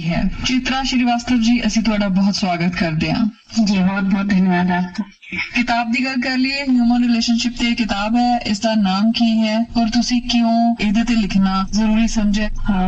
है। चित्रा श्रीवास्तव जी, ਅਸੀਂ ਤੁਹਾਡਾ ਬਹੁਤ ਸਵਾਗਤ ਕਰਦੇ ਹਾਂ जी। बहुत बहुत धन्यवाद आपका। किताब ਦੀ ਗੱਲ ਕਰ ਲਈਏ, ਹਿਊਮਨ ਰਿਲੇਸ਼ਨਸ਼ਿਪ ਤੇ ਕਿਤਾਬ है, इसका नाम की है और ਤੁਸੀਂ क्यों ਇਹਦੇ ਤੇ लिखना जरूरी समझे?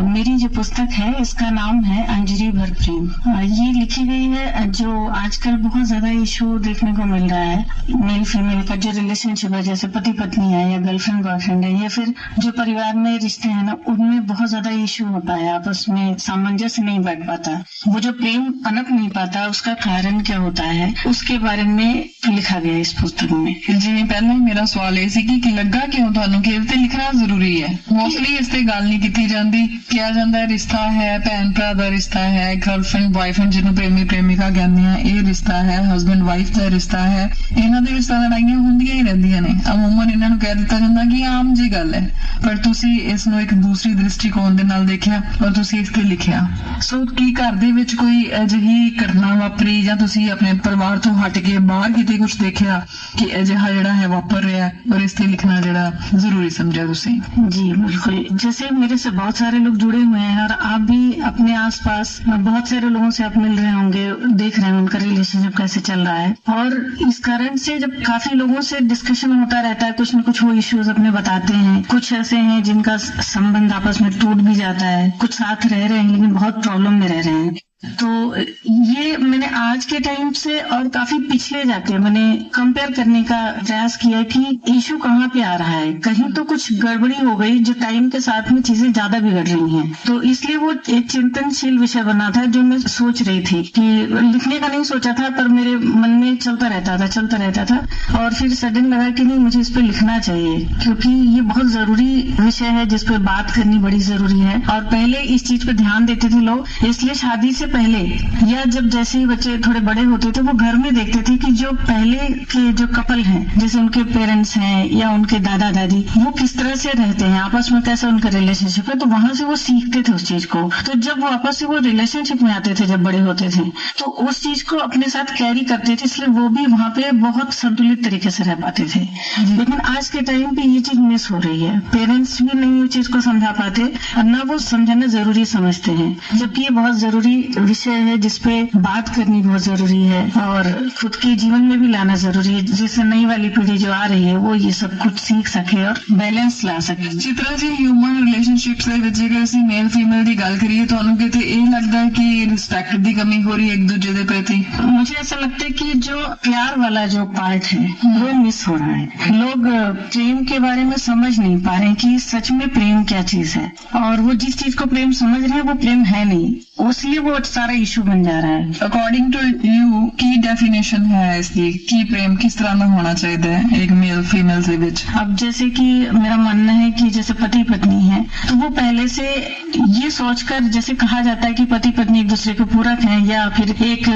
मेरी जो पुस्तक है इसका नाम है अंजलि भर प्रेम। ये लिखी गई है जो आजकल बहुत ज्यादा इशू देखने को मिल रहा है, मेल फीमेल का जो रिलेशनशिप है, जैसे पति पत्नी है या गर्लफ्रेंड बॉयफ्रेंड है या फिर जो परिवार में रिश्ते हैं ना, उनमें बहुत ज्यादा इशू होता है, आपस में सामंजस्य नहीं बैठ पाता, वो जो प्रेम पनप नहीं पाता, उसका कारण क्या होता है, उसके बारे में लिखा गया इस पुस्तक में। जी, पहला ही मेरा सवाल ये सी कि लगा क्यों ਤੁਹਾਨੂੰ ਕਿ ਇਹਦੇ ਤੇ ਲਿਖਣਾ ਜ਼ਰੂਰੀ ਹੈ? ਮੋਸਟਲੀ ਇਸ ਤੇ ਗੱਲ ਨਹੀਂ ਕੀਤੀ ਜਾਂਦੀ, ਕਿਹਾ ਜਾਂਦਾ ਰਿਸ਼ਤਾ ਹੈ, ਭੈਣ ਭਰਾ ਦਾ ਰਿਸ਼ਤਾ ਹੈ, ਗਰਲਫ੍ਰੈਂਡ ਬॉयਫ੍ਰੈਂਡ ਜਿਹਨੂੰ ਪ੍ਰੇਮੀ ਪ੍ਰੇਮਿਕਾ ਕਹਿੰਦੇ ਆ, ਇਹ ਰਿਸ਼ਤਾ ਹੈ, ਹਸਬੈਂਡ ਵਾਈਫ ਦਾ ਰਿਸ਼ਤਾ ਹੈ। ਇਹਨਾਂ ਦੇ ਰਿਸ਼ਤਾ ਲੜਾਈਆਂ ਹੁੰਦੀਆਂ ਹੀ ਰਹਿੰਦੀਆਂ ਨੇ, ਅਮੂਮਨ ਇਹਨਾਂ ਨੂੰ ਕਹਿ ਦਿੱਤਾ ਜਾਂਦਾ ਕਿ ਆਮ ਜੀ ਗੱਲ ਹੈ, ਪਰ ਤੁਸੀਂ ਇਸ ਨੂੰ ਇੱਕ ਦੂਸਰੀ ਦ੍ਰਿਸ਼ਟੀਕੋਣ ਦੇ ਨਾਲ ਦੇਖਿਆ ਔਰ ਤੁਸੀਂ ਇਸ ਤੇ ਲਿਖਿਆ। ਸੋ ਕੀ ਘਰ ਦੇ ਵਿੱਚ ਕੋਈ ਅਜਿਹੀ ਘਟਨਾ ਵਾਪਰੀ ਜਾਂ ਤੁਸੀਂ ਆਪਣੇ ਪਰਿਵਾਰ ਤੋਂ ਹਟ ਕੇ ਬਾਹਰ ਕਿਤੇ ਕੁਝ ਦੇਖਿਆ ਕਿ ਅਜਿਹਾ ਜਿਹੜਾ ਹੈ ਵਾਪਰ ਰਿਹਾ और इस पे लिखना जरा जरूरी समझा तुसी? जी बिल्कुल, जैसे मेरे से बहुत सारे लोग जुड़े हुए हैं और आप भी अपने आसपास बहुत सारे लोगों से आप मिल रहे होंगे, देख रहे हैं उनका रिलेशनशिप कैसे चल रहा है, और इस कारण से जब काफी लोगों से डिस्कशन होता रहता है, कुछ न कुछ वो इश्यूज अपने बताते हैं, कुछ ऐसे हैं जिनका संबंध आपस में टूट भी जाता है, कुछ साथ रह रहे हैं लेकिन बहुत प्रॉब्लम में रह रहे हैं। तो ये मैंने आज के टाइम से और काफी पिछले जाके मैंने कंपेयर करने का प्रयास किया कि इशू कहाँ पे आ रहा है, कहीं तो कुछ गड़बड़ी हो गई जो टाइम के साथ में चीजें ज्यादा बिगड़ रही हैं। तो इसलिए वो एक चिंतनशील विषय बना था जो मैं सोच रही थी कि लिखने का नहीं सोचा था, पर मेरे मन में चलता रहता था और फिर सडन लगा कि नहीं, मुझे इस पे लिखना चाहिए क्योंकि ये बहुत जरूरी विषय है जिस पे बात करनी बड़ी जरूरी है। और पहले इस चीज पे ध्यान देते थे लोग, इसलिए शादी से पहले या जब जैसे ही बच्चे थोड़े बड़े होते थे वो घर में देखते थे कि जो पहले के जो कपल हैं, जैसे उनके पेरेंट्स हैं या उनके दादा दादी, वो किस तरह से रहते हैं, आपस में कैसा उनका रिलेशनशिप है, तो वहां से वो सीखते थे उस चीज को। तो जब वो आपस से वो रिलेशनशिप में आते थे, जब बड़े होते थे, तो उस चीज को अपने साथ कैरी करते थे, इसलिए वो भी वहां पे बहुत संतुलित तरीके से रह पाते थे। लेकिन आज के टाइम पे ये चीज मिस हो रही है, पेरेंट्स भी नहीं उस चीज को समझा पाते और न वो समझना जरूरी समझते हैं, जबकि ये बहुत जरूरी विषय है जिसपे बात करनी बहुत जरूरी है और खुद के जीवन में भी लाना जरूरी है, जिससे नई वाली पीढ़ी जो आ रही है वो ये सब कुछ सीख सके और बैलेंस ला सके। चित्रा जी, ਹਿਊਮਨ ਰਿਲੇਸ਼ਨਸ਼ਿਪਸ ਦੇ ਵਿੱਚ ਜੇਕਰ ਅਸੀਂ ਮੇਲ ਫੀਮੇਲ ਦੀ ਗੱਲ ਕਰੀਏ, ਤੁਹਾਨੂੰ ਕਿਤੇ ਇਹ ਲੱਗਦਾ है कि रिस्पेक्ट ਦੀ कमी हो रही है एक दूसरे के प्रति? मुझे ऐसा लगता है कि जो प्यार वाला जो पार्ट है वो मिस हो रहा है। लोग प्रेम के बारे में समझ नहीं पा रहे कि सच में प्रेम क्या चीज है, और वो जिस चीज को प्रेम समझ रहे हैं वो प्रेम है नहीं, इसलिए वो सारा इशू बन जा रहा है। अकॉर्डिंग टू यू की डेफिनेशन है इसकी कि प्रेम किस तरह का होना चाहिए है एक मेल फीमेल से विच? अब जैसे कि मेरा मानना है कि जैसे पति पत्नी है तो वो पहले से ये सोचकर, जैसे कहा जाता है कि पति पत्नी एक दूसरे के पूरक हैं, या फिर एक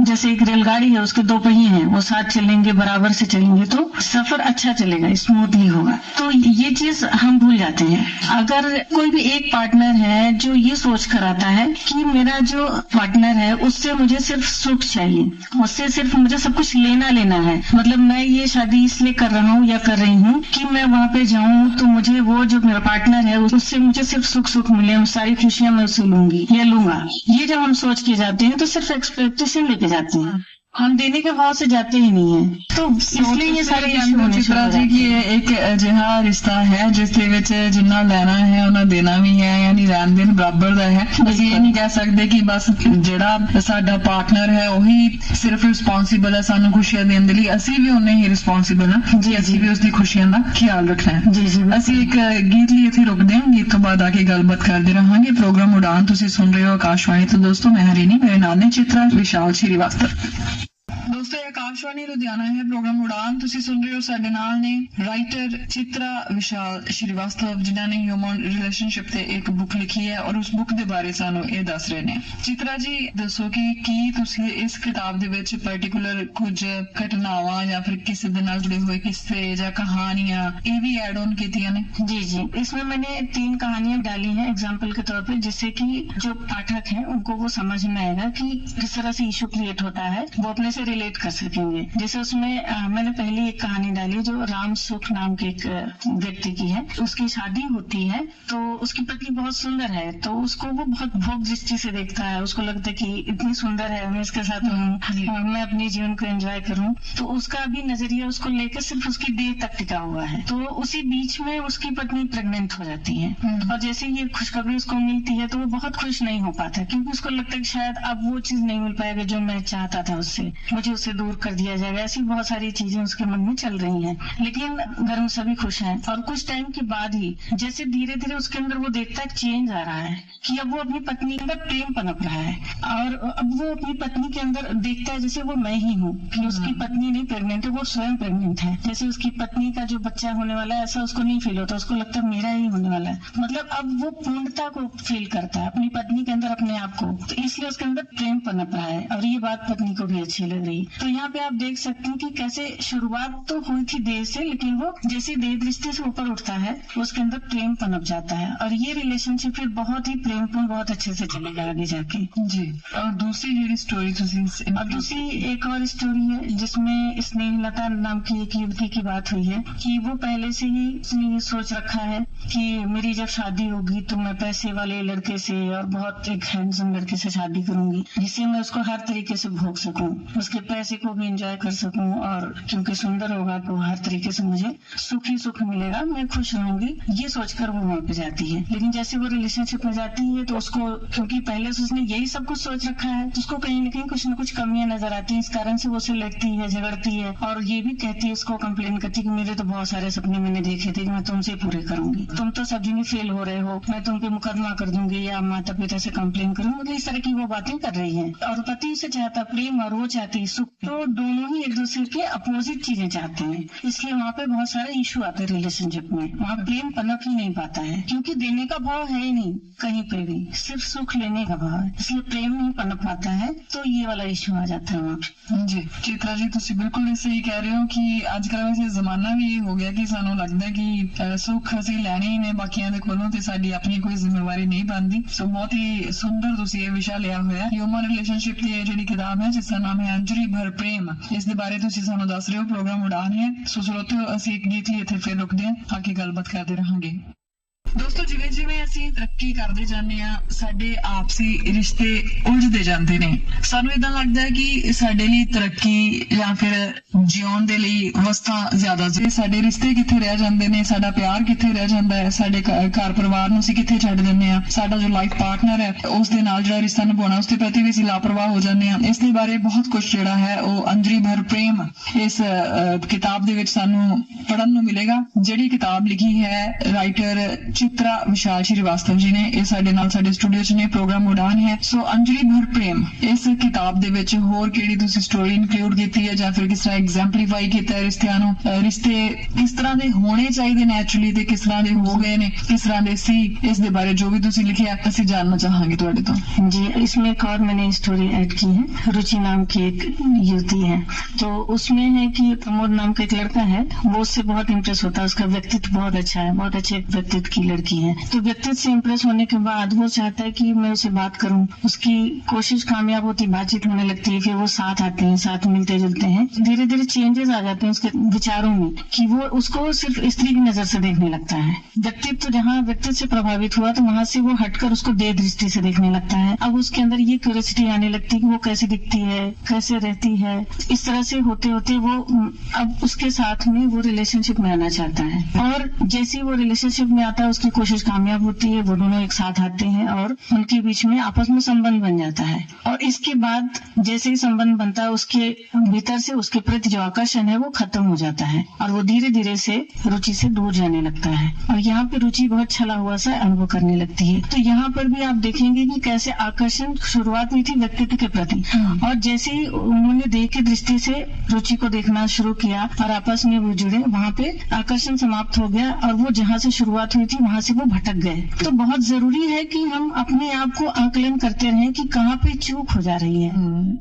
जैसे एक रेलगाड़ी है उसके दो पहिए हैं, वो साथ चलेंगे, बराबर से चलेंगे तो सफर अच्छा चलेगा, स्मूथली होगा। तो ये चीज हम भूल जाते हैं। अगर कोई भी एक पार्टनर है जो ये सोच कर आता है कि मेरा जो पार्टनर है उससे मुझे सिर्फ सुख चाहिए, उससे सिर्फ मुझे सब कुछ लेना है, मतलब मैं ये शादी इसलिए कर रहा हूँ या कर रही हूँ कि मैं वहाँ पे जाऊँ तो मुझे वो जो मेरा पार्टनर है उससे मुझे सिर्फ सुख मिले, सारी खुशियां मैं उससे लूंगी या लूंगा। ये जब हम सोच के जाते हैं तो सिर्फ एक्सपेक्टेशन लेके जाते हैं, हम देने के भाव से जाते ही नहीं है। तो इसलिए ये सारे चित्रा जी की एक अजिहा रिश्ता है जिस ਦੇ ਵਿੱਚ ਜਿੰਨਾ ਲੈਣਾ ਹੈ ਉਹਨਾਂ ਦੇਣਾ ਵੀ ਹੈ, ਯਾਨੀ ਲੈਣ ਦੇਣ ਬਰਾਬਰ ਦਾ ਹੈ। ਅਸੀਂ ਇਹ ਨਹੀਂ ਕਹਿ ਸਕਦੇ ਕਿ ਬਸ ਜਿਹੜਾ ਸਾਡਾ ਪਾਰਟਨਰ ਹੈ ਉਹੀ ਸਿਰਫ ਰਿਸਪੌਂਸਿਬਲ ਹੈ ਸਾਨੂੰ ਖੁਸ਼ੀਆਂ ਦੇਣ ਦੇ ਲਈ, ਅਸੀਂ ਵੀ ਉਨੇ ਹੀ ਰਿਸਪੌਂਸਿਬਲ ਹਾਂ ਜੀ, ਅਸੀਂ ਵੀ ਉਸਦੀ ਖੁਸ਼ੀਆਂ ਦਾ ਖਿਆਲ ਰੱਖਣਾ ਹੈ ਜੀ। ਅਸੀਂ ਇੱਕ ਗੀਤ ਲਈ ਇੱਥੇ ਰੁਕਦੇ ਹਾਂ, ਗੀਤ ਤੋਂ ਬਾਅਦ ਆ ਕੇ ਗੱਲਬਾਤ ਕਰਦੇ ਰਹਾਂਗੇ। ਪ੍ਰੋਗਰਾਮ ਉਡਾਨ ਤੁਸੀਂ ਸੁਣ ਰਹੇ ਹੋ ਆਕਾਸ਼ਵਾਣੀ ਤੋਂ। ਦੋਸਤੋ ਮੈਂ ਹਰੀਨੀ, ਮੇਰੇ ਨਾਲ ਨੇ चित्रा विशाल श्रीवास्तव। दोस्तों आकाशवाणी लुधियाना है, प्रोग्राम उड़ान तुसी सुन रहे हो। साडे नाल ने राइटर चित्रा विशाल श्रीवास्तव जिन्होंने ह्यूमन रिलेशनशिप ते एक बुक लिखी है और उस बुक दे बारे सानू ये दस रहे ने। चित्रा जी दसो कि की तुसी इस किताब दे विच पर्टिकुलर कुछ घटनावां या फिर किसी दे नाल जुड़े हुए किस्से या कहानियां ये भी एड ऑन कीतियां ने? जी जी, इसमें मैंने 3 कहानियां डाली हैं एग्जाम्पल के तौर पे, जिससे कि जो पाठक हैं उनको वो समझ में आएगा कि किस तरह से इशू क्रिएट होता है, वो अपने से रिलेट कर सकेंगे। जैसे उसमें मैंने पहले एक कहानी डाली जो राम सुख नाम के एक व्यक्ति की है। उसकी शादी होती है तो उसकी पत्नी बहुत सुंदर है, तो उसको वो बहुत भोग दृष्टि से देखता है। उसको लगता है कि इतनी सुंदर है, मैं इसके साथ रहूं और मैं अपने जीवन को एंजॉय करूं। तो उसका भी नजरिया उसको लेकर सिर्फ उसकी देह तक टिका हुआ है। तो उसी बीच में उसकी पत्नी प्रेग्नेंट हो जाती है और जैसे ये खुशखबरी उसको मिलती है तो वो बहुत खुश नहीं हो पाता, क्योंकि उसको लगता है कि शायद अब वो चीज नहीं मिल पाएगा जो मैं चाहता था उससे, मुझे उससे दूर कर दिया जाएगा। ऐसी बहुत सारी चीजें उसके मन में चल रही हैं, लेकिन घर में सभी खुश हैं। और कुछ टाइम के बाद ही जैसे धीरे धीरे उसके अंदर वो देखता है चेंज आ रहा है कि अब वो अपनी पत्नी के अंदर प्रेम पनप रहा है और अब वो अपनी पत्नी के अंदर देखता है जैसे वो मैं ही हूँ, कि उसकी पत्नी नहीं प्रेग्नेंट है, वो स्वयं प्रेग्नेंट है। जैसे उसकी पत्नी का जो बच्चा होने वाला है ऐसा उसको नहीं फील होता, उसको लगता है मेरा ही होने वाला है। मतलब अब वो पूर्णता को फील करता है अपनी पत्नी के अंदर, अपने आप को, तो इसलिए उसके अंदर प्रेम पनप रहा है और ये बात पत्नी को भी अच्छी लग रही। तो यहाँ पे आप देख सकते हैं कि कैसे शुरुआत तो हुई थी देह से, लेकिन वो जैसे देह दृष्टि से ऊपर उठता है उसके अंदर प्रेम पनप जाता है और ये रिलेशनशिप फिर बहुत ही प्रेमपूर्ण, बहुत अच्छे से चलेगा आगे जाके जी। और दूसरी स्टोरी और दूसरी एक और स्टोरी है जिसमें स्नेहलता नाम की एक युवती की बात हुई है कि वो पहले से ही उसने ये सोच रखा है कि मेरी जब शादी होगी तो मैं पैसे वाले लड़के से और बहुत एक हैंडसम लड़के से शादी करूंगी, जिससे मैं उसको हर तरीके से भोग सकूं, उसके पैसे को भी एंजॉय कर सकूं और क्योंकि सुंदर होगा तो हर तरीके से मुझे सुख ही सुख मिलेगा, मैं खुश रहूंगी। ये सोचकर वो वहाँ पे जाती है। लेकिन जैसे वो रिलेशनशिप में जाती है तो उसको, क्योंकि पहले से उसने यही सब कुछ सोच रखा है, तो उसको कहीं न कहीं कुछ न कुछ कमियां नजर आती है। इस कारण से वो उससे लड़ती है, झगड़ती है और ये भी कहती है, उसको कंप्लेन करती है कि मेरे तो बहुत सारे सपने मैंने देखे थे कि मैं तुमसे पूरे करूंगी, तुम तो सभी में फेल हो रहे हो, मैं तुम पे मुकदमा कर दूंगी या माता पिता से कंप्लेन करूंगी। मतलब इस तरह की वो बातें कर रही है और पति उसे चाहता प्रेम और वो चाहती सुख, तो दोनों ही एक दूसरे के अपोजिट चीजें चाहते हैं। इसलिए वहाँ पे बहुत सारे इशू आते हैं रिलेशनशिप में, वहाँ प्रेम पनप ही नहीं पाता है क्योंकि देने का भाव है ही नहीं कहीं पे भी, सिर्फ सुख लेने का भाव है, इसलिए प्रेम नहीं पनप पाता है। तो ये वाला इशू आ जाता है वहाँ पे। जी चित्रा जी, तुसी बिल्कुल सही कह रहे हो कि आजकल वैसे जमाना भी ये हो गया कि सानू लगता है कि सुख ਅਸੀਂ ਲੈਣੇ ਹੀ ਨੇ ਬਾਕੀਆਂ ਦੇ ਕੋਲੋਂ ਤੇ ਸਾਡੀ ਆਪਣੀ ਕੋਈ ਜ਼ਿੰਮੇਵਾਰੀ ਨਹੀਂ ਬਣਦੀ। ਸੋ ਬਹੁਤ ਹੀ ਸੁੰਦਰ ਤੁਸੀਂ ਇਹ ਵਿਸ਼ਾ ਲਿਆ ਹੋਇਆ ਹਿਊਮਨ ਰਿਲੇਸ਼ਨਸ਼ਿਪ ਦੀ ਜਿਹੜੀ ਕਿਤਾਬ ਹੈ ਜਿਸ ਦਾ ਨਾਮ ਹੈ ਅੰਜਲੀ ਭਰ ਪ੍ਰੇਮ, ਇਸ ਦੇ ਬਾਰੇ ਤੁਸੀਂ ਸਾਨੂੰ ਦੱਸ ਰਹੇ ਹੋ। ਪ੍ਰੋਗਰਾਮ ਉਡਾਨ ਹੈ। ਸੋ ਸਰੋਤਿਓ ਅਸੀਂ ਇੱਕ ਗੀਤ ਲਈ ਇੱਥੇ ਫਿਰ ਰੁਕਦੇ ਹਾਂ, ਅੱਗੇ ਗੱਲਬਾਤ ਕਰਦੇ ਰਹਾਂਗੇ। ਦੋਸਤੋ ਜਿਵੇਂ ਜਿਵੇਂ ਅਸੀਂ ਤਰੱਕੀ ਕਰਦੇ ਜਾਂਦੇ ਆ ਸਾਡੇ ਆਪਸੀ ਰਿਸ਼ਤੇ ਉਲਝਦੇ ਜਾਂਦੇ ਨੇ। ਸਾਨੂੰ ਇਦਾਂ ਲੱਗਦਾ ਹੈ ਕਿ ਸਾਡੇ ਲਈ ਤਰੱਕੀ ਜਾਂ ਫਿਰ ਜਿਉਣ ਦੇ ਲਈ ਵਸਤਾਂ ਜ਼ਿਆਦਾ ਜ਼ਰੂਰੀ, ਸਾਡੇ ਰਿਸ਼ਤੇ ਕਿੱਥੇ ਰਹਿ ਜਾਂਦੇ ਨੇ, ਸਾਡਾ ਪਿਆਰ ਕਿੱਥੇ ਰਹਿ ਜਾਂਦਾ ਹੈ, ਸਾਡੇ ਘਰ ਪਰਿਵਾਰ ਨੂੰ ਅਸੀਂ ਕਿੱਥੇ ਛੱਡ ਦਿੰਦੇ ਆ, ਸਾਡਾ ਜੋ ਲਾਈਫ ਪਾਰਟਨਰ ਹੈ ਉਸ ਦੇ ਨਾਲ ਜਿਹੜਾ ਰਿਸ਼ਤਾ ਨਿਭਾਉਣਾ ਉਸ ਦੇ ਪ੍ਰਤੀ ਵੀ ਅਸੀਂ ਲਾਪਰਵਾਹ ਹੋ ਜਾਂਦੇ ਆ। ਇਸ ਦੇ ਬਾਰੇ ਬਹੁਤ ਕੁਝ ਜਿਹੜਾ ਹੈ ਉਹ ਅੰਜਲੀ ਭਰ ਪ੍ਰੇਮ ਇਸ ਕਿਤਾਬ ਦੇ ਵਿੱਚ ਸਾਨੂੰ ਪੜ੍ਹਨ ਨੂੰ ਮਿਲੇਗਾ। ਜਿਹੜੀ ਕਿਤਾਬ ਲਿਖੀ ਹੈ ਰਾਈਟਰ चित्रा विशाल श्रीवास्तव जी ने, ये साडे नाल साडे स्टूडियो च ने। प्रोग्राम उड़ान है। सो अंजलि भर प्रेम इस किताब दे विच होर किहड़ी तुसीं स्टोरी इनक्लूड कीती है जां फिर किस तरह एग्जैम्पलीफाई कीता है रिश्तियां नूं, रिश्ते किस तरह दे होने चाहिए नैचुरली ते किस तरह दे हो गए ने, किस तरह दे सी, इस दे बारे जो भी तुसीं लिखिया असीं जानना चाहांगे तुहाडे तो। जी, इसमें एक और मैंने स्टोरी ऐड की है। रुचि नाम की एक युवती है, तो उसमें है कि प्रमोद नाम का एक लड़का है, वो उससे बहुत इम्प्रेस होता है, उसका व्यक्तित्व बहुत अच्छा है, बहुत अच्छे व्यक्तित्व की लड़की है। तो व्यक्तित्व से इम्प्रेस होने के बाद वो चाहता है कि मैं उसे बात करूं, उसकी कोशिश कामयाब होती, बातचीत होने लगती है, फिर वो साथ आते हैं, साथ मिलते जुलते हैं, धीरे धीरे चेंजेस आ जाते हैं उसके विचारों में कि वो उसको सिर्फ स्त्री की नजर से देखने लगता है। व्यक्तित्व जहाँ व्यक्तित्व से प्रभावित हुआ तो वहां से वो हटकर उसको देह दृष्टि से देखने लगता है। अब उसके अंदर ये क्यूरियोसिटी आने लगती है कि वो कैसे दिखती है, कैसे रहती है। इस तरह से होते होते वो अब उसके साथ में वो रिलेशनशिप में आना चाहता है और जैसे वो रिलेशनशिप में आता है उसकी कोशिश कामयाब होती है, वो दोनों एक साथ आते हैं और उनके बीच में आपस में संबंध बन जाता है। और इसके बाद जैसे ही संबंध बनता है उसके भीतर से उसके प्रति जो आकर्षण है वो खत्म हो जाता है और वो धीरे धीरे से रुचि से दूर जाने लगता है और यहाँ पे रुचि बहुत छला हुआ सा अनुभव करने लगती है। तो यहाँ पर भी आप देखेंगे कि कैसे आकर्षण शुरुआत हुई थी व्यक्तित्व के प्रति और जैसे ही उन्होंने देह की दृष्टि से रुचि को देखना शुरू किया और आपस में वो जुड़े, वहाँ पे आकर्षण समाप्त हो गया और वो जहाँ से शुरुआत हुई थी वहाँ से वो भटक गए। तो बहुत जरूरी है कि हम अपने आप को आकलन करते रहें कि कहाँ पे चूक हो जा रही है।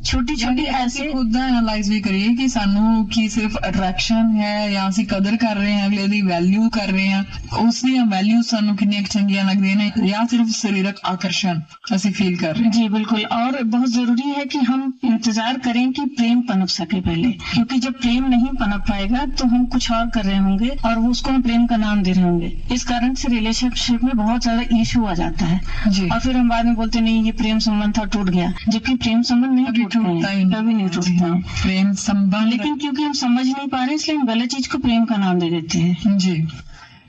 छोटी छोटी ऐसे खुद ਦਾ एनालाइज भी करिए कि सानू की सिर्फ अट्रैक्शन है या ਅਸੀਂ कदर कर रहे हैं, अगले दी वैल्यू कर रहे हैं, उस दी वैल्यू सानू कितनी चंगियां लगदियां ने, या सिर्फ शारीरिक आकर्षण ਅਸੀਂ फील कर रहे हैं। जी बिल्कुल। और बहुत जरूरी है कि हम इंतजार करें कि प्रेम पनप सके पहले, क्योंकि जब प्रेम नहीं पनप पाएगा तो हम कुछ और कर रहे होंगे और वो उसको हम प्रेम का नाम दे रहे होंगे। इस कारण से रिलेशनशिप में बहुत ज्यादा इशू आ जाता है जी। और फिर हम बाद में बोलते नहीं ये प्रेम संबंध था, टूट गया, जबकि प्रेम संबंध नहीं टूटता है, कभी नहीं टूटता है प्रेम संबंध। लेकिन क्योंकि हम समझ नहीं पा रहे इसलिए हम गलत चीज को प्रेम का नाम दे देते हैं। जी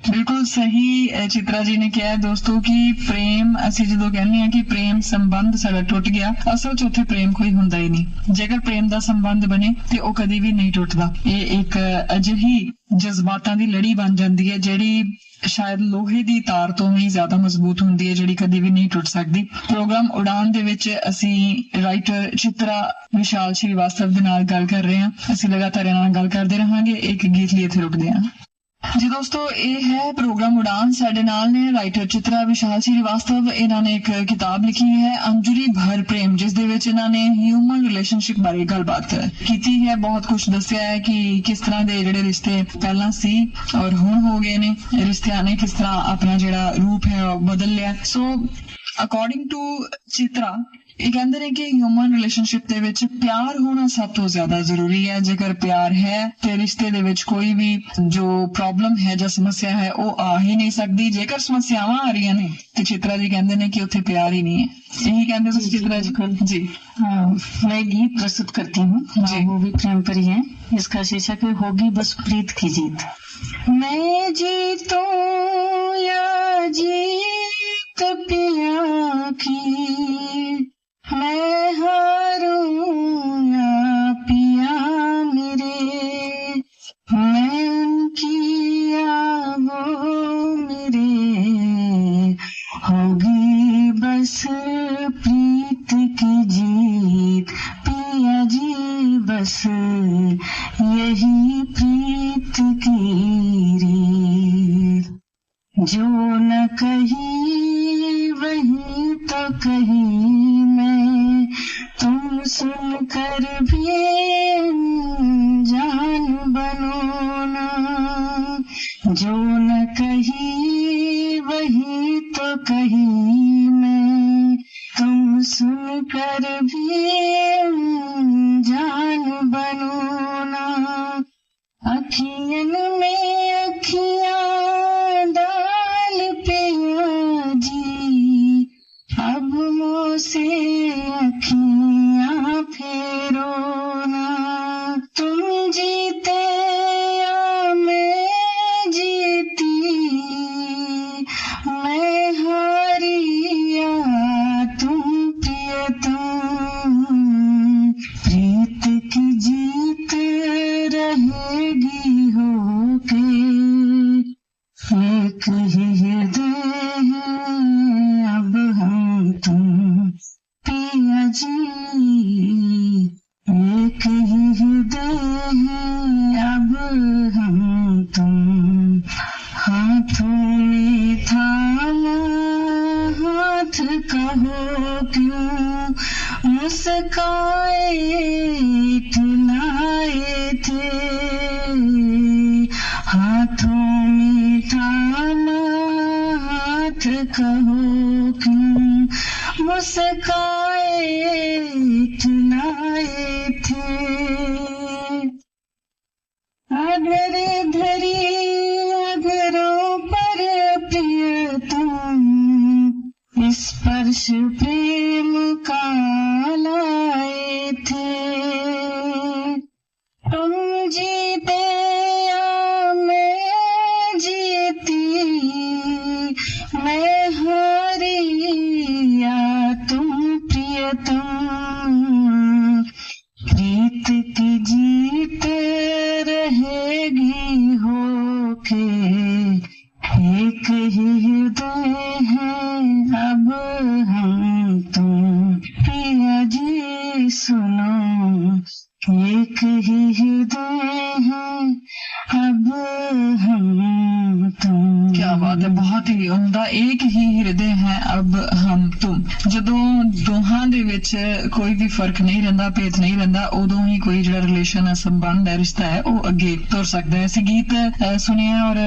बिल्कुल सही चित्रा जी ने किहा दोस्तों कि प्रेम ਅਸੀਂ ਜਦੋਂ ਕਹਿੰਦੇ ਆ ਕਿ ਪ੍ਰੇਮ ਸੰਬੰਧ ਸਾਡਾ ਟੁੱਟ ਗਿਆ, ਅਸਲ 'ਚ ਉੱਥੇ ਪ੍ਰੇਮ ਕੋਈ ਹੁੰਦਾ ਹੀ ਨਹੀਂ। ਜੇਕਰ ਪ੍ਰੇਮ ਦਾ ਸੰਬੰਧ ਬਣੇ ਤੇ ਉਹ ਕਦੀ ਵੀ ਨਹੀਂ ਟੁੱਟਦਾ। ਇਹ ਇੱਕ ਅਜਿਹੀ ਜਜ਼ਬਾਤਾਂ ਦੀ ਲੜੀ ਬਣ ਜਾਂਦੀ ਹੈ ਜਿਹੜੀ ਸ਼ਾਇਦ ਲੋਹੇ ਦੀ ਤਾਰ ਤੋਂ ਵੀ ਜ਼ਿਆਦਾ ਮਜ਼ਬੂਤ ਹੁੰਦੀ ਹੈ, ਜਿਹੜੀ ਕਦੀ ਵੀ ਨਹੀਂ ਟੁੱਟ ਸਕਦੀ। ਪ੍ਰੋਗਰਾਮ ਉਡਾਨ ਦੇ ਵਿੱਚ ਅਸੀਂ ਰਾਈਟਰ ਚਿਤਰਾ ਵਿਸ਼ਾਲ ਸ਼੍ਰੀਵਾਸਤਵ ਦੇ ਨਾਲ ਗੱਲ ਕਰ ਰਹੇ ਹਾਂ। ਅਸੀਂ ਲਗਾਤਾਰ ਇਹਨਾਂ ਨਾਲ ਗੱਲ ਕਰਦੇ ਰਹਾਂਗੇ। ਇੱਕ ਗੀਤ ਲਈ ਇੱਥੇ ਰੁਕਦੇ ਹਾਂ। जी दोस्तों, ये है प्रोग्राम उड़ान। साडे नाल ने राइटर चित्रा विशाल श्रीवास्तव। इन्हां ने एक किताब लिखी है अंजुरी भर प्रेम, जिस दे विच इन्हां ने ह्यूमन रिलेशनशिप बारे गलबात कीती है। बहुत कुछ दस्सिया है कि किस तरह दे जिहड़े रिश्ते पहला सी और हुण हो गए ने, रिश्तियां ने किस तरह अपना जिहड़ा रूप है बदल लिया। सो अकॉर्डिंग टू चित्रा ਇਹ ਕਹਿੰਦੇ ਨੇ ਕਿ ਹਿਊਮਨ ਰਿਲੇਸ਼ਨਸ਼ਿਪ ਦੇ ਵਿੱਚ ਪਿਆਰ ਹੋਣਾ ਸਭ ਤੋਂ ਜ਼ਿਆਦਾ ਜ਼ਰੂਰੀ ਹੈ। ਜੇਕਰ ਪਿਆਰ ਹੈ ਤੇ ਰਿਸ਼ਤੇ ਦੇ ਵਿੱਚ ਕੋਈ ਵੀ ਜੋ ਪ੍ਰੋਬਲਮ ਹੈ ਜਾਂ ਸਮੱਸਿਆ ਹੈ ਉਹ ਆ ਹੀ ਨਹੀਂ ਸਕਦੀ। ਜੇਕਰ ਸਮੱਸਿਆਵਾਂ ਆ ਰਹੀਆਂ ਨੇ ਤੇ चित्रा जी कहते हैं कि उत्थे प्यार ही नहीं है। यही कहते हैं चित्रा जी। जी मैं गीत प्रस्तुत करती हूँ, वो भी प्रेम पर ही है। इसका शीर्षक है होगी बस प्रीत की जीत। मैं जीतूं या जीत पिया की, मैं हारूं या पिया मेरे, मैं उनकी या वो मेरे, होगी बस प्रीत की जीत पिया जी, बस यही प्रीत की रीत। जो न कही वही तो कही मैं, तुम सुनकर भी जान बनो ना। जो न कही वही तो कही मैं, तुम सुनकर भी जान बनो ना। अखियन में अखियां डाल पिया जी, अब मुँह से अखियां फेरो ना। तुम जीते या मैं जीती, मैं हारी या तुम प्रियतम, प्रीत की जीत रहेगी होके। एक ही हृदय है अब हम तुम पिया जी, एक ही हृदय है अब हम तुम। हाथों में थामा हाथ कहो क्यों, मुस्काए इतलाए थे। हाथों में थामा हाथ कहो क्यों, मुस्काए इतलाए थे। अगर धरी अगरों पर प्रियतम, स्पर्श प्रेम का लाए थे। तुम जीते या मैं जीती, मैं हारी या तुम प्रियतम, प्रीत की जीत रहेगी होके। एक ही हृदय है अब हम तुम पिया जी, सुनो एक ही हृदय है अब हम तुम। क्या बात है, बहुत ਬਹੁਤ ਹੀ ਉਮਦਾ ਇੱਕ ਹੀ ਹਿਰਦੇ ਹੈ ਅਬ ਹਮ ਤੁਮ। ਜਦੋਂ ਦੋਹਾਂ ਦੇ ਵਿੱਚ ਕੋਈ ਵੀ ਫਰਕ ਨਹੀਂ ਰਹਿੰਦਾ, ਭੇਦ ਨਹੀਂ ਰਹਿੰਦਾ, ਉਦੋਂ ਹੀ ਕੋਈ ਜਿਹੜਾ ਰਿਲੇਸ਼ਨ ਸੰਬੰਧ ਹੈ, ਰਿਸ਼ਤਾ ਹੈ, ਉਹ ਅੱਗੇ ਤੁਰ ਸਕਦਾ ਹੈ। ਅਸੀਂ ਗੀਤ ਸੁਣਿਆ ਔਰ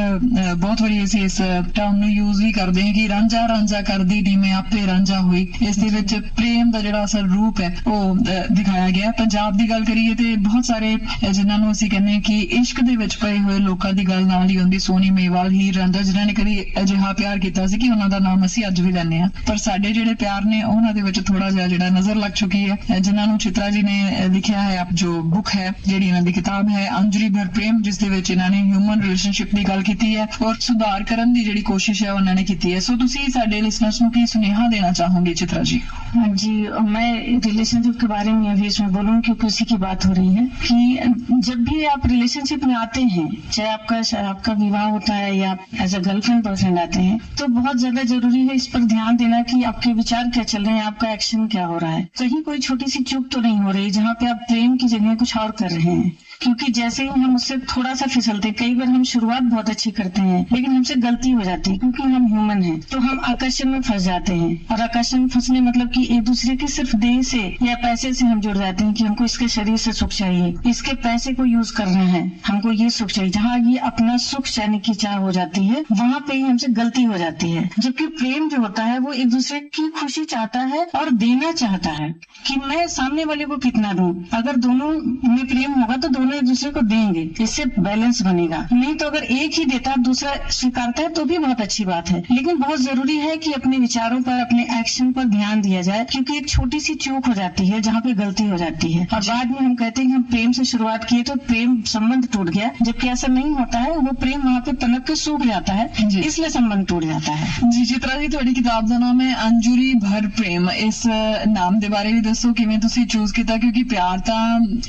ਬਹੁਤ ਵਾਰੀ ਅਸੀਂ ਇਸ ਟਰਮ ਨੂੰ ਯੂਜ਼ ਵੀ ਕਰਦੇ ਹਾਂ ਕਿ ਰਾਂਝਾ ਰਾਂਝਾ ਕਰਦੀ ਨੀ ਮੈਂ ਆਪੇ ਰਾਂਝਾ ਹੋਈ। ਇਸ ਦੇ ਵਿੱਚ ਪ੍ਰੇਮ ਦਾ ਜਿਹੜਾ ਅਸਲ ਰੂਪ ਹੈ ਉਹ ਦਿਖਾਇਆ ਗਿਆ। ਪੰਜਾਬ ਦੀ ਗੱਲ ਕਰੀਏ ਤੇ ਬਹੁਤ ਸਾਰੇ ਜਿਨ੍ਹਾਂ ਨੂੰ ਅਸੀਂ ਕਹਿੰਦੇ ਹਾਂ ਕਿ ਇਸ਼ਕ ਦੇ ਵਿੱਚ ਪਏ ਹੋਏ ਲੋਕਾਂ ਦੀ ਗੱਲ ਨਾਲ ਹੀ ਹੁੰਦੀ। ਸੋਨੀ ਮੇਵਾਲ, ਹੀਰ ਰਾਂਝਾ, ਜਿਨ੍ਹਾਂ ਨੇ ਕਦੀ ਅਜਿਹਾ ਪਿਆਰ ਕੀਤਾ ਸੀ ਕਿ ਉਹਨਾਂ ਦਾ ਨਾਮ ਅਸੀਂ ਅੱਜ ਵੀ ਲੈਂਦੇ ਹਾਂ। ਪਰ ਸਾਡੇ ਜਿਹੜੇ ਪਿਆਰ ਨੇ ਉਹਨਾਂ ਦੇ ਵਿੱਚ ਥੋੜਾ ਜਿਹਾ ਜਿਹੜਾ ਨਜ਼ਰ ਲੱਗ ਚੁੱਕੀ ਹੈ। ਜਿਨ੍ਹਾਂ ਨੂੰ ਚਿਤਰਾ ਜੀ ਨੇ ਲਿਖਿਆ ਹੈ, ਜੋ ਬੁੱਕ ਹੈ, ਜਿਹੜੀ ਇਹਨਾਂ ਦੀ ਕਿਤਾਬ ਹੈ ਅੰਜਰੀ ਭਰ ਪ੍ਰੇਮ, ਜਿਸ ਦੇ ਵਿੱਚ ਇਹਨਾਂ ਨੇ ਹਿਊਮਨ ਰਿਲੇਸ਼ਨਸ਼ਿਪ ਦੀ ਗੱਲ ਕੀਤੀ ਹੈ ਔਰ ਸੁਧਾਰ ਕਰਨ ਦੀ ਜਿਹੜੀ ਕੋਸ਼ਿਸ਼ ਹੈ ਉਹਨਾਂ ਨੇ ਕੀਤੀ ਹੈ। ਸੋ ਤੁਸੀਂ ਸਾਡੇ लिसनर्स ਨੂੰ ਕੀ सुनेहा देना चाहोगे चित्रा जी? जी, मैं रिलेशनशिप के बारे में अभी इसमें बोलूंगी क्योंकि उसी की बात हो रही है कि जब भी आप रिलेशनशिप में आते हैं, चाहे आपका विवाह होता है या आप एज अ गर्लफ्रेंड बॉयफ्रेंड आते हैं, तो बहुत ज्यादा जरूरी है इस पर ध्यान देना कि आपके विचार क्या चल रहे हैं, आपका एक्शन क्या हो रहा है। कहीं कोई छोटी सी चूक तो नहीं हो रही जहाँ पे आप प्रेम की जगह कुछ और कर रहे हैं। क्योंकि जैसे ही हम उससे थोड़ा सा फिसलते हैं, कई बार हम शुरुआत बहुत अच्छी करते हैं लेकिन हमसे गलती हो जाती है क्योंकि हम ह्यूमन हैं, तो हम आकर्षण में फंस जाते हैं। और आकर्षण में फंसने मतलब कि एक दूसरे के सिर्फ देह से या पैसे से हम जुड़ जाते हैं कि हमको इसके शरीर से सुख चाहिए, इसके पैसे को यूज करना है, हमको ये सुख चाहिए। जहाँ ये अपना सुख चाहने की चाह हो जाती है वहाँ पे ही हमसे गलती हो जाती है। जबकि प्रेम जो होता है वो एक दूसरे की खुशी चाहता है और देना चाहता है कि मैं सामने वाले को कितना दूं। अगर दोनों में प्रेम होगा तो दोनों एक दूसरे को देंगे, इससे बैलेंस बनेगा। नहीं तो अगर एक ही देता दूसरा स्वीकारता है तो भी बहुत अच्छी बात है, लेकिन बहुत जरूरी है कि अपने विचारों पर, अपने एक्शन पर ध्यान दिया जाए क्योंकि एक छोटी सी चूक हो जाती है जहाँ पे गलती हो जाती है और बाद में हम कहते हैं कि हम प्रेम से शुरुआत किए तो प्रेम संबंध टूट गया, जबकि ऐसा नहीं होता है। वो प्रेम वहाँ पे पनप के सूख जाता है, इसलिए संबंध टूट जाता है। जी चित्रा जी, ਤੁਹਾਡੀ किताब का नाम है अंजुरी भर प्रेम। इस नाम के बारे भी दसो किवें तुसीं चूज किया? क्योंकि प्यार तो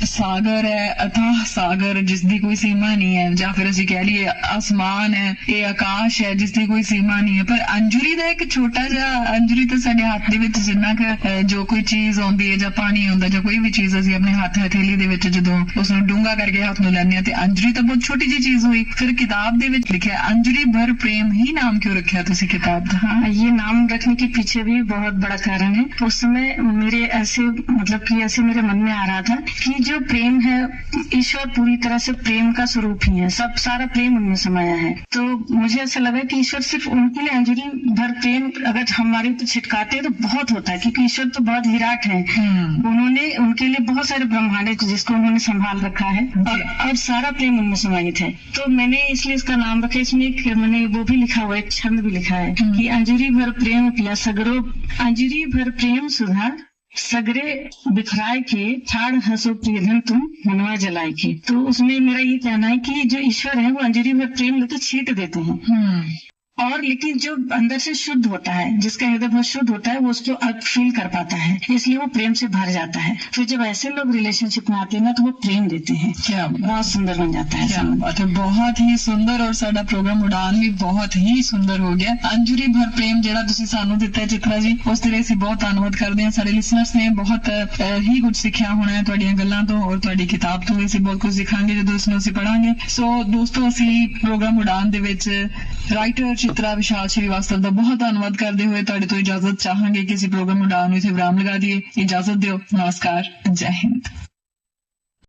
सागर है, अथाह सागर जिसकी कोई सीमा नहीं है, या फिर असीं कह लईए आसमान है, ये आकाश है जिसकी कोई सीमा नहीं है। पर अंजुरी का एक छोटा जिहा, अंजुरी तो साडे हाथ दे विच जिन्ना क जो कोई चीज आउंदी है, जां पानी आउंदा, जां कोई भी चीज असीं अपने हथ हथेली दे विच जदों उसनूं डूंगा करके हथ नूं लैंदे आ ते अंजुरी तो बहुत छोटी जी चीज हुई। फिर किताब दे विच लिखिआ अंजुरी भर प्रेम ही नाम क्यों रखिआ तुसीं किताब दा? हाँ, ये नाम रखने के पीछे भी बहुत बड़ा कारण है। उस समय मेरे ऐसे मतलब कि ऐसे मेरे मन में आ रहा था कि जो प्रेम है, ईश्वर पूरी तरह से प्रेम का स्वरूप ही है, सब सारा प्रेम उनमें समाया है। तो मुझे ऐसा लगा कि ईश्वर सिर्फ उनके लिए अंजुरी भर प्रेम अगर हमारे ऊपर छिटकाते हैं तो बहुत होता है, क्योंकि ईश्वर तो बहुत विराट है। उन्होंने उनके लिए बहुत सारे ब्रह्मांड है जिसको उन्होंने संभाल रखा है और सारा प्रेम उनमें समाहित है। तो मैंने इसलिए इसका नाम रखा। इसमें एक मैंने वो भी लिखा हुआ है, एक छंद भी लिखा है कि अंजुरी भर प्रेम पिया सगरो, अंजुरी भर प्रेम सुधा सगरे बिखराए के ठाड़ हंसो प्रियधन तुम मनवा जलाए के। तो उसमें मेरा ये कहना है कि जो ईश्वर है वो अंजुरी भर प्रेम लेकर छींट देते हैं और लेकिन जो अंदर से शुद्ध होता है, जिसका हृदय बहुत शुद्ध होता है, वो उसको फील कर पाता है, इसलिए वो प्रेम से भर जाता है। फिर जब ऐसे लोग रिलेशनशिप में आते हैं ना तो वो प्रेम देते हैं। क्या बहुत सुंदर बन जाता है। क्या बात है, बहुत ही सुंदर। और साडा प्रोग्राम उड़ान भी बहुत ही सुंदर हो गया। अंजुरी भर प्रेम जिहड़ा तुसीं सानू दिता है चित्रा जी, उस तेरे असीं बहुत धन्नवाद करदे हां। साडे लिसनर्स ने बहुत ही कुछ सिੱਖਿਆ होना है तुहाडीਆਂ ਗੱਲਾਂ ਤੋਂ और तुहाडी किताब ਤੋਂ। ਅਸੀਂ बहुत कुछ सिखांगे ਜਦੋਂ ਇਸ ਨੂੰ ਅਸੀਂ ਪੜਾਂਗੇ। सो दोस्तों, ਅਸੀਂ प्रोग्राम उड़ान ਦੇ ਵਿੱਚ ਰਾਈਟਰ चित्रा विशाल श्रीवास्तव का बहुत धन्यवाद करते हुए तुहाडे तो इजाजत चाहांगे कि इसी प्रोग्राम उड़ान नूं इत्थे विराम लगा दीए। इजाजत दिओ, नमस्कार, जय हिंद।